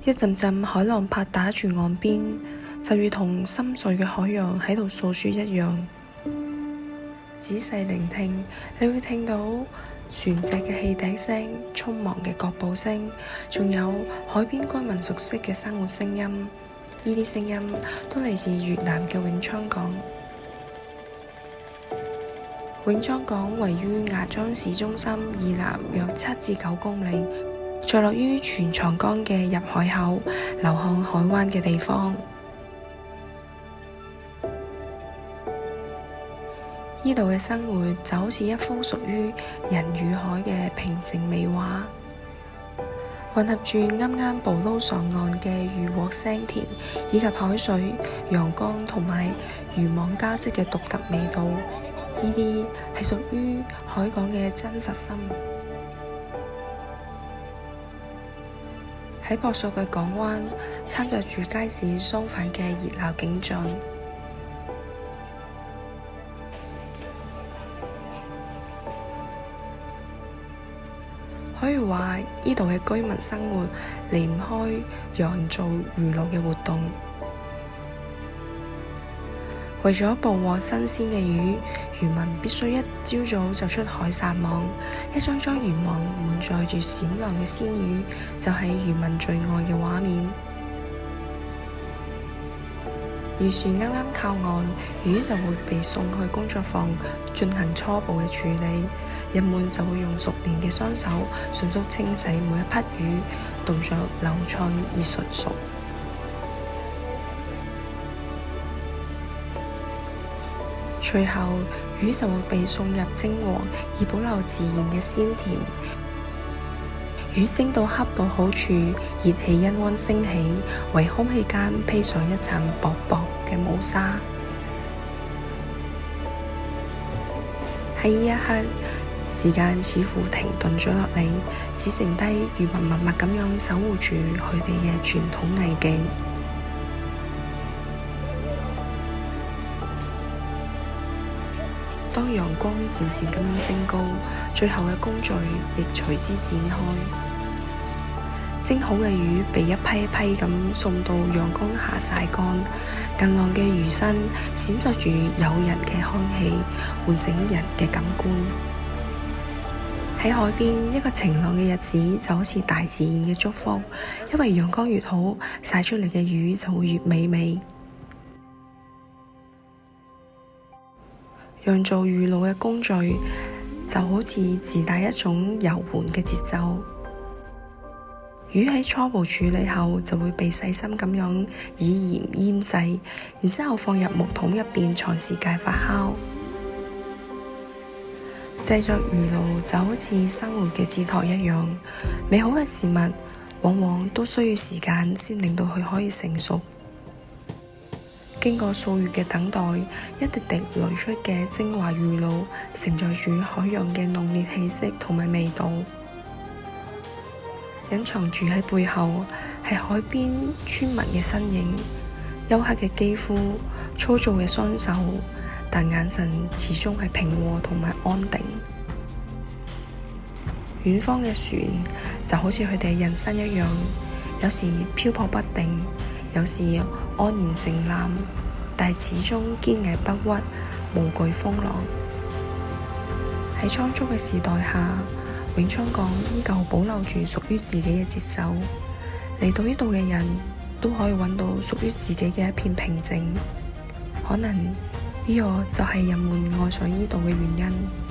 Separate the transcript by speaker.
Speaker 1: 一陣陣海浪拍打住岸邊，就如同深邃嘅海洋喺度訴說一樣。仔細聆聽，你會聽到船隻嘅汽笛聲、匆忙嘅腳步聲，仲有海邊居民熟悉嘅生活聲音。呢啲聲音都嚟自越南嘅永昌港。永昌港位於芽莊市中心以南約7至9公里，坐落於全長江嘅入海口，流向海灣嘅地方。呢度嘅生活就好似一幅屬於人與海嘅平靜美畫，混合住啱啱捕撈上岸嘅漁獲腥甜，以及海水、陽光同埋漁網交織嘅獨特味道。呢啲係屬於海港嘅真實生活。喺樸素嘅港灣，參雜住街市相反嘅熱鬧景象。可以話，呢度嘅居民生活離唔開養做魚露嘅活動。為咗捕獲新鮮嘅魚，漁民必須一朝早就出海撒網，一張張漁網滿載住閃亮嘅鮮魚，就係漁民最愛嘅畫面。漁船啱啱靠岸，魚就會被送去工作坊進行初步嘅處理。人們就會用熟練嘅雙手迅速清洗每一匹魚，動作流暢而純熟。隨後，魚就會被送入蒸鍋，以保留自然嘅鮮甜。魚蒸到恰到好處，熱氣因溫升起，為空氣間披上一層薄薄嘅霧紗。喺呢一刻，時間似乎停頓咗落嚟，只剩低漁民默默咁樣守護住佢哋嘅傳統藝技。當陽光漸漸咁樣升高，最後嘅工序亦隨之展開。蒸好嘅魚被一批一批咁送到陽光下曬乾，近岸嘅魚身閃着住誘人嘅香氣，喚醒人嘅感官。喺海邊，一個晴朗嘅日子就好似大自然嘅祝福，因為陽光越好，曬出嚟嘅魚就會越美味。釀造魚露嘅工序就好似自帶一種柔緩嘅節奏。魚喺初步處理後就會被細心咁樣以鹽醃製，然之後放入木桶入邊長時間發酵。製作魚露就好似生活嘅哲學一樣，美好嘅事物往往都需要時間先令到佢可以成熟。經過數月嘅等待，一滴滴流出嘅精華魚露，承載住海洋嘅濃烈氣息同埋味道。隱藏住喺背後係海邊村民嘅身影，黝黑嘅肌膚，粗糙嘅雙手，但眼神始終係平和同埋安定。遠方嘅船就好似佢哋嘅人生一樣，有時漂泊不定，有時安然靜覽，但始終堅毅不屈，無懼風浪。喺倉促嘅時代下，永昌港依舊保留住屬於自己嘅節奏。嚟到呢度嘅人都可以揾到屬於自己嘅一片平靜。可能呢個就係人們愛上呢度嘅原因。